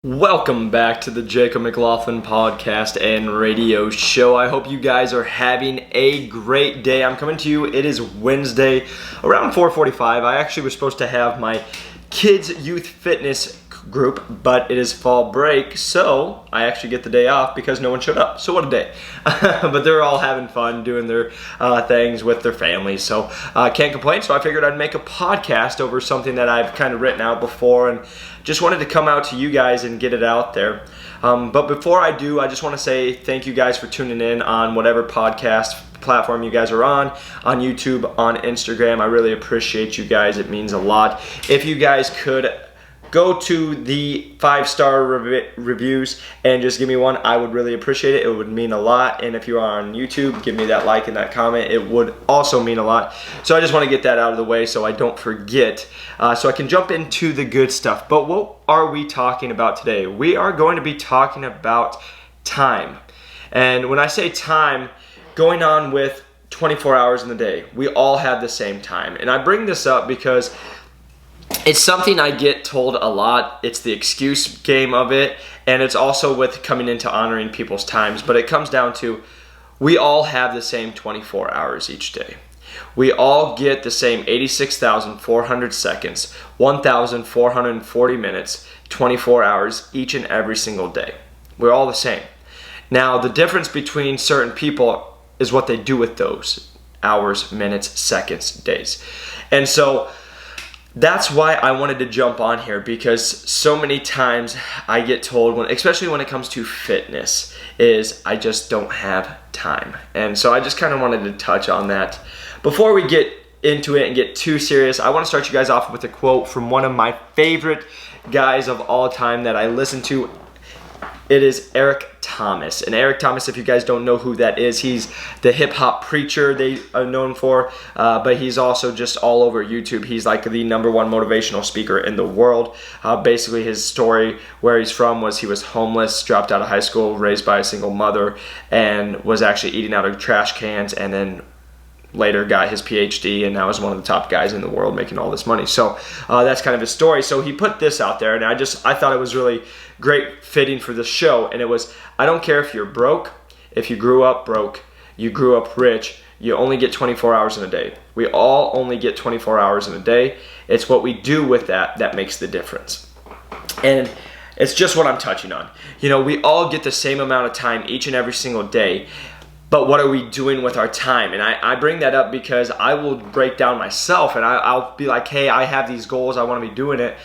Welcome back to the Jacob McLaughlin podcast and radio show. I hope you guys are having a great day. I'm coming to you. It is Wednesday around 4:45. I actually was supposed to have my kids' youth fitness group, but it is fall break, so I actually get the day off because no one showed up. So what a day. But they're all having fun doing their things with their families, so can't complain. So I figured I'd make a podcast over something that I've kind of written out before and just wanted to come out to you guys and get it out there. But before I do, I just want to say thank you guys for tuning in on whatever podcast platform you guys are on YouTube, on Instagram. I really appreciate you guys. It means a lot. If you guys could go to the 5-star reviews and just give me one, I would really appreciate it. It would mean a lot. And if you are on YouTube, give me that like and that comment. It would also mean a lot. So I just want to get that out of the way so I don't forget, so I can jump into the good stuff. But what are we talking about today? We are going to be talking about time. And when I say time, going on with 24 hours in the day, we all have the same time. And I bring this up because it's something I get told a lot. It's the excuse game of it, and it's also with coming into honoring people's times. But it comes down to we all have the same 24 hours each day. We all get the same 86,400 seconds, 1,440 minutes, 24 hours each and every single day. We're all the same. Now, the difference between certain people is what they do with those hours, minutes, seconds, days. And so that's why I wanted to jump on here, because so many times I get told, especially when it comes to fitness, is I just don't have time. And so I just kind of wanted to touch on that. Before we get into it and get too serious, I want to start you guys off with a quote from one of my favorite guys of all time that I listen to. It is Eric Thomas. And Eric Thomas, if you guys don't know who that is, he's the hip-hop preacher they are known for, but he's also just all over YouTube. He's like the #1 motivational speaker in the world. Basically, his story, where he's from, was he was homeless, dropped out of high school, raised by a single mother, and was actually eating out of trash cans, and then later got his PhD and now is one of the top guys in the world making all this money. So that's kind of his story. So he put this out there, and I thought it was really great fitting for the show. And it was, I don't care if you're broke, if you grew up broke, you grew up rich, you only get 24 hours in a day. We all only get 24 hours in a day. It's what we do with that makes the difference. And it's just what I'm touching on. You know, we all get the same amount of time each and every single day. But what are we doing with our time? And I bring that up because I will break down myself and I'll be like, hey, I have these goals, I want to be doing it.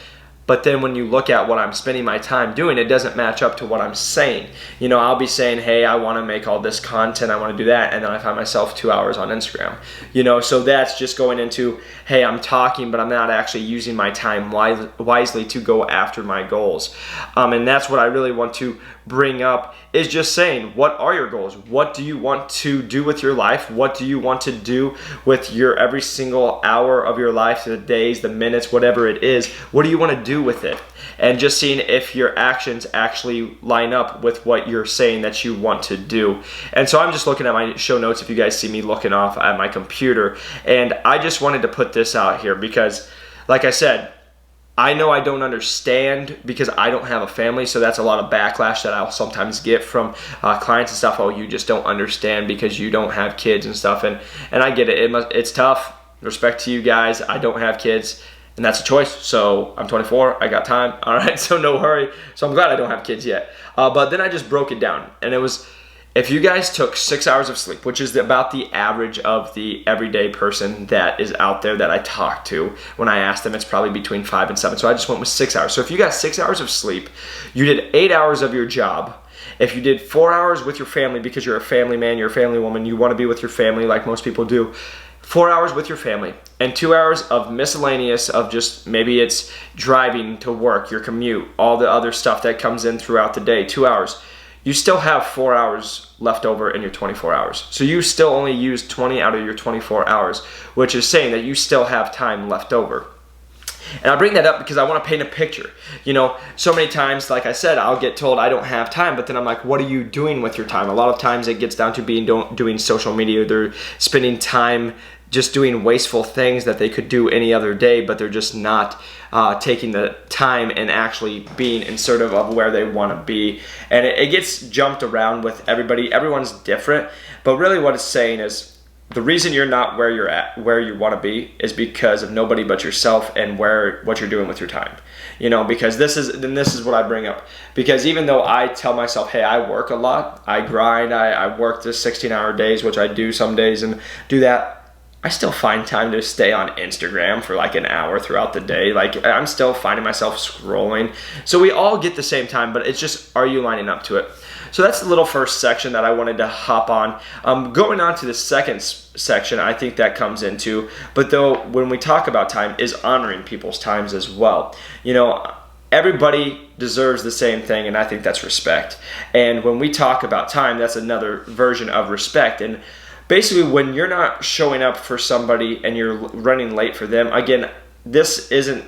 But then when you look at what I'm spending my time doing, it doesn't match up to what I'm saying. You know, I'll be saying, hey, I want to make all this content, I want to do that, and then I find myself 2 hours on Instagram. You know, so that's just going into, hey, I'm talking, but I'm not actually using my time wisely to go after my goals. And that's what I really want to bring up, is just saying, what are your goals? What do you want to do with your life? What do you want to do with your every single hour of your life, the days, the minutes, whatever it is? What do you want to do with it? And just seeing if your actions actually line up with what you're saying that you want to do. And so I'm just looking at my show notes, if you guys see me looking off at my computer, and I just wanted to put this out here because, like I said, I know I don't understand because I don't have a family, so that's a lot of backlash that I'll sometimes get from clients and stuff. Oh, you just don't understand because you don't have kids and stuff, and I get it. It's tough. Respect to you guys. I don't have kids, and that's a choice. So I'm 24. I got time. All right, so no hurry. So I'm glad I don't have kids yet. But then I just broke it down, and it was, if you guys took 6 hours of sleep, which is about the average of the everyday person that is out there that I talk to, when I ask them, it's probably between 5 and 7. So I just went with 6 hours. So if you got 6 hours of sleep, you did 8 hours of your job. If you did 4 hours with your family, because you're a family man, you're a family woman, you want to be with your family like most people do, 4 hours with your family, and 2 hours of miscellaneous, of just maybe it's driving to work, your commute, all the other stuff that comes in throughout the day, 2 hours. You still have 4 hours left over in your 24 hours. So you still only use 20 out of your 24 hours, which is saying that you still have time left over. And I bring that up because I want to paint a picture. You know, so many times, like I said, I'll get told I don't have time, but then I'm like, what are you doing with your time? A lot of times it gets down to doing social media. They're spending time just doing wasteful things that they could do any other day, but they're just not taking the time and actually being assertive of where they want to be. And it gets jumped around with everybody. Everyone's different, but really what it's saying is the reason you're not where you're at, where you want to be, is because of nobody but yourself and what you're doing with your time. Because this is what I bring up. Because even though I tell myself, hey, I work a lot, I grind, I work the 16-hour days, which I do some days and do that, I still find time to stay on Instagram for like an hour throughout the day. Like, I'm still finding myself scrolling. So we all get the same time, but it's just, are you lining up to it? So that's the little first section that I wanted to hop on. Going on to the second section, I think that comes into, but though when we talk about time, is honoring people's times as well. Everybody deserves the same thing, and I think that's respect. And when we talk about time, that's another version of respect. And basically, when you're not showing up for somebody and you're running late for them, again, this isn't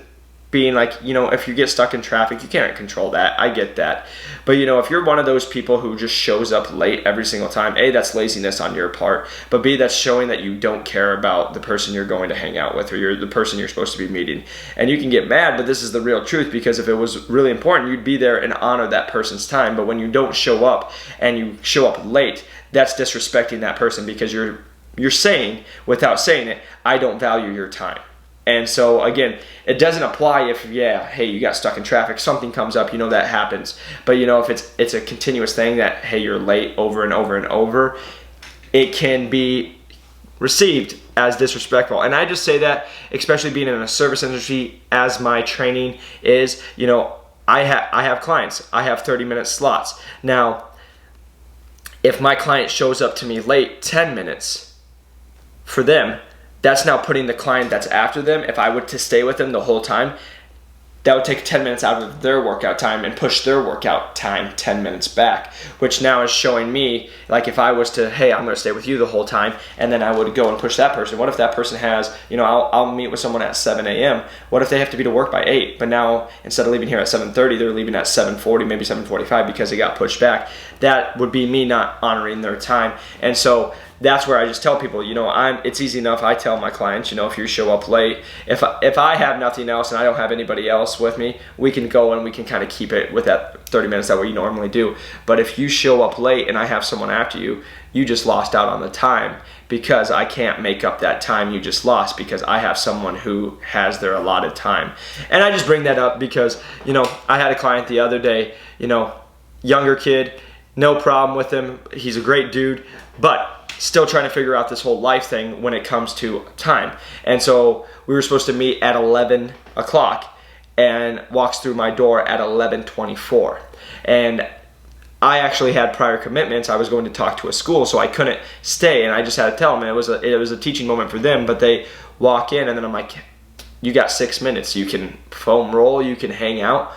being like, if you get stuck in traffic, you can't control that. I get that. But, if you're one of those people who just shows up late every single time, A, that's laziness on your part, but B, that's showing that you don't care about the person you're going to hang out with, or the person you're supposed to be meeting. And you can get mad, but this is the real truth, because if it was really important, you'd be there and honor that person's time. But when you don't show up and you show up late, that's disrespecting that person, because you're saying, without saying it, I don't value your time. And so again, it doesn't apply if, hey, you got stuck in traffic, something comes up, that happens. But if it's a continuous thing that, hey, you're late over and over and over, it can be received as disrespectful. And I just say that, especially being in a service industry, as my training is, I have clients, I have 30-minute slots. Now, if my client shows up to me late 10 minutes for them, that's now putting the client that's after them, if I were to stay with them the whole time, that would take 10 minutes out of their workout time and push their workout time 10 minutes back, which now is showing me, like, if I was to, hey, I'm going to stay with you the whole time, and then I would go and push that person. What if that person has, I'll meet with someone at 7 a.m. What if they have to be to work by 8, but now instead of leaving here at 7:30, they're leaving at 7:40, maybe 7:45 because they got pushed back? That would be me not honoring their time. And so that's where I just tell people, it's easy enough. I tell my clients, if you show up late, if I have nothing else and I don't have anybody else with me, we can go and we can kind of keep it with that 30 minutes that we normally do. But if you show up late and I have someone after you, you just lost out on the time, because I can't make up that time you just lost because I have someone who has their allotted time. And I just bring that up because, I had a client the other day, younger kid, no problem with him. He's a great dude, but still trying to figure out this whole life thing when it comes to time. And so we were supposed to meet at 11 o'clock and walks through my door at 11:24. And I actually had prior commitments. I was going to talk to a school, so I couldn't stay, and I just had to tell them. It was a teaching moment for them, but they walk in, and then I'm like, you got 6 minutes. You can foam roll, you can hang out,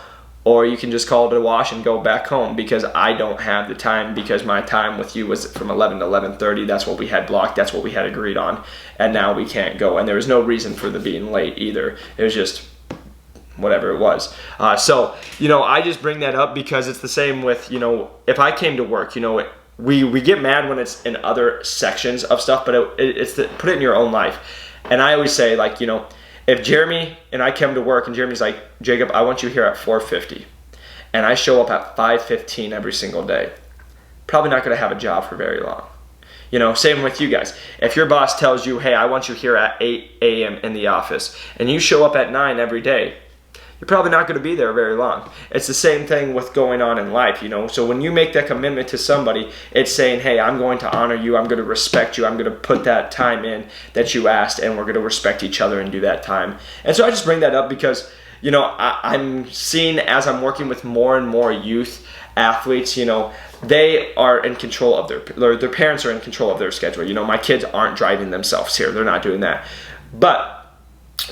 or you can just call it a wash and go back home, because I don't have the time, because my time with you was from 11 to 11:30. That's what we had blocked. That's what we had agreed on. And now we can't go. And there was no reason for the being late either. It was just whatever it was. So, I just bring that up because it's the same with, if I came to work, we get mad when it's in other sections of stuff, but put it in your own life. And I always say, like, if Jeremy and I come to work and Jeremy's like, Jacob, I want you here at 4:50, and I show up at 5:15 every single day, probably not going to have a job for very long. Same with you guys. If your boss tells you, hey, I want you here at 8 a.m. in the office, and you show up at 9 every day, you're probably not going to be there very long. It's the same thing with going on in life, So when you make that commitment to somebody, it's saying, hey, I'm going to honor you, I'm going to respect you, I'm going to put that time in that you asked, and we're going to respect each other and do that time. And so I just bring that up because, I'm seeing, as I'm working with more and more youth athletes, they are in control of their parents are in control of their schedule. My kids aren't driving themselves here. They're not doing that. But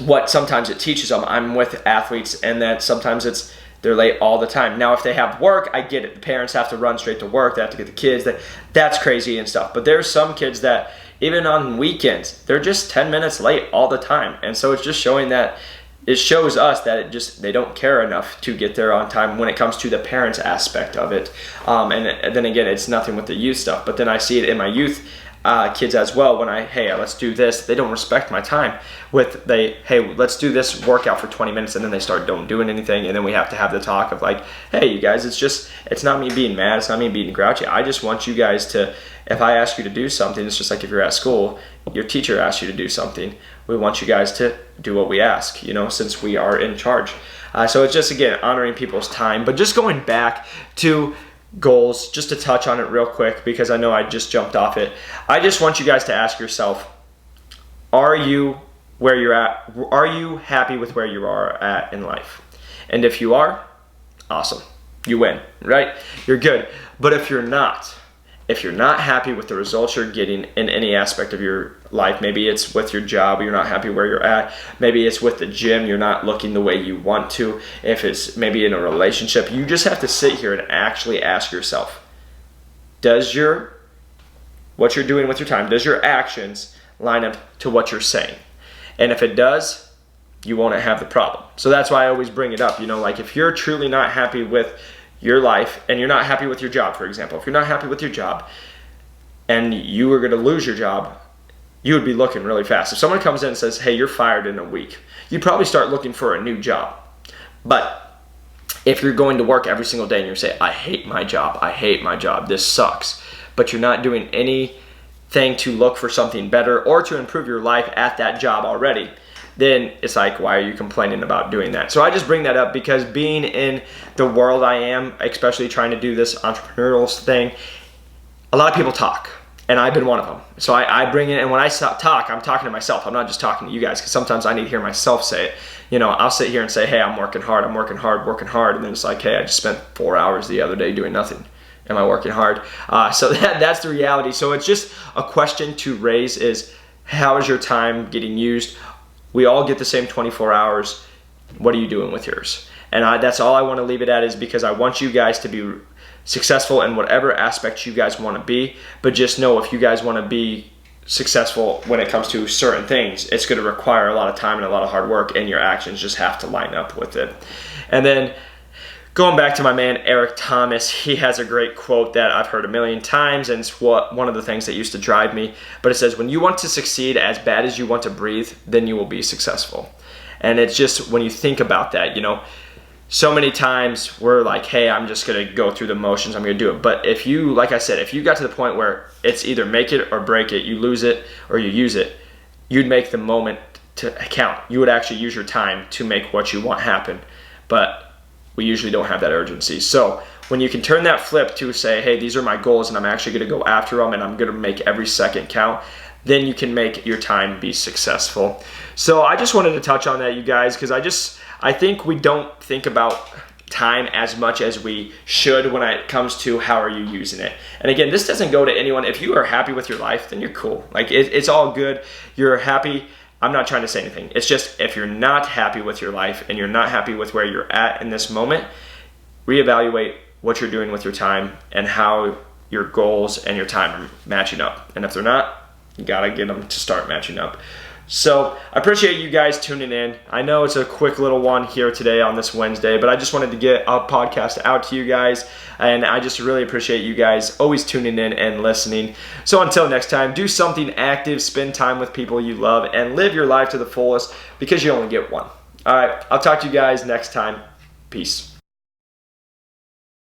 what sometimes it teaches them, I'm with athletes, and that sometimes they're late all the time. Now, if they have work, I get it. The parents have to run straight to work. They have to get the kids. That's crazy and stuff. But there's some kids that, even on weekends, they're just 10 minutes late all the time. And so it's just showing that, it shows us that they don't care enough to get there on time when it comes to the parents aspect of it. And then again, it's nothing with the youth stuff. But then I see it in my youth kids as well. When hey, let's do this, they don't respect my time. Hey, let's do this workout for 20 minutes, and then they start don't doing anything, and then we have to have the talk of like, hey, you guys, it's not me being mad, it's not me being grouchy. I just want you guys to, if I ask you to do something, it's just like if you're at school, your teacher asks you to do something. We want you guys to do what we ask, since we are in charge. So it's just, again, honoring people's time. But just going back to goals, just to touch on it real quick, because I know I just jumped off it. I just want you guys to ask yourself, are you where you're at? Are you happy with where you are at in life? And if you are, awesome. You win, right? You're good. But if you're not happy with the results you're getting in any aspect of your life, maybe it's with your job, you're not happy where you're at, maybe it's with the gym, you're not looking the way you want to, if it's maybe in a relationship, you just have to sit here and actually ask yourself, what you're doing with your time, does your actions line up to what you're saying? And if it does, you won't have the problem. So that's why I always bring it up, like if you're truly not happy with your life and you're not happy with your job, for example, if you're not happy with your job and you were going to lose your job, you would be looking really fast. If someone comes in and says, hey, you're fired in a week, you'd probably start looking for a new job. But if you're going to work every single day and you're saying, I hate my job, this sucks, but you're not doing anything to look for something better or to improve your life at that job already, then it's like, why are you complaining about doing that? So I just bring that up because being in the world I am, especially trying to do this entrepreneurial thing, a lot of people talk, and I've been one of them. So I bring it, and when I talk, I'm talking to myself. I'm not just talking to you guys, because sometimes I need to hear myself say it. I'll sit here and say, hey, I'm working hard, and then it's like, hey, I just spent 4 hours the other day doing nothing. Am I working hard? So that's the reality. So it's just a question to raise is, how is your time getting used? We all get the same 24 hours. What are you doing with yours? And that's all I want to leave it at, is because I want you guys to be successful in whatever aspect you guys want to be. But just know, if you guys want to be successful when it comes to certain things, it's going to require a lot of time and a lot of hard work, and your actions just have to line up with it. And then going back to my man Eric Thomas, he has a great quote that I've heard a million times, and it's one of the things that used to drive me. But it says, when you want to succeed as bad as you want to breathe, then you will be successful. And it's just, when you think about that, so many times we're like, hey, I'm just going to go through the motions, I'm going to do it. But if you, like I said, if you got to the point where it's either make it or break it, you lose it or you use it, you'd make the moment to count. You would actually use your time to make what you want happen. But we usually don't have that urgency. So when you can turn that flip to say, hey, these are my goals and I'm actually going to go after them and I'm going to make every second count, then you can make your time be successful. So I just wanted to touch on that, you guys, because I think we don't think about time as much as we should when it comes to how are you using it. And again, this doesn't go to anyone. If you are happy with your life, then you're cool. Like it's all good. You're happy. I'm not trying to say anything. It's just, if you're not happy with your life and you're not happy with where you're at in this moment, reevaluate what you're doing with your time and how your goals and your time are matching up. And if they're not, you gotta get them to start matching up. So I appreciate you guys tuning in. I know it's a quick little one here today on this Wednesday, but I just wanted to get a podcast out to you guys, and I just really appreciate you guys always tuning in and listening. So until next time, do something active, spend time with people you love, and live your life to the fullest, because you only get one. All right, I'll talk to you guys next time. Peace.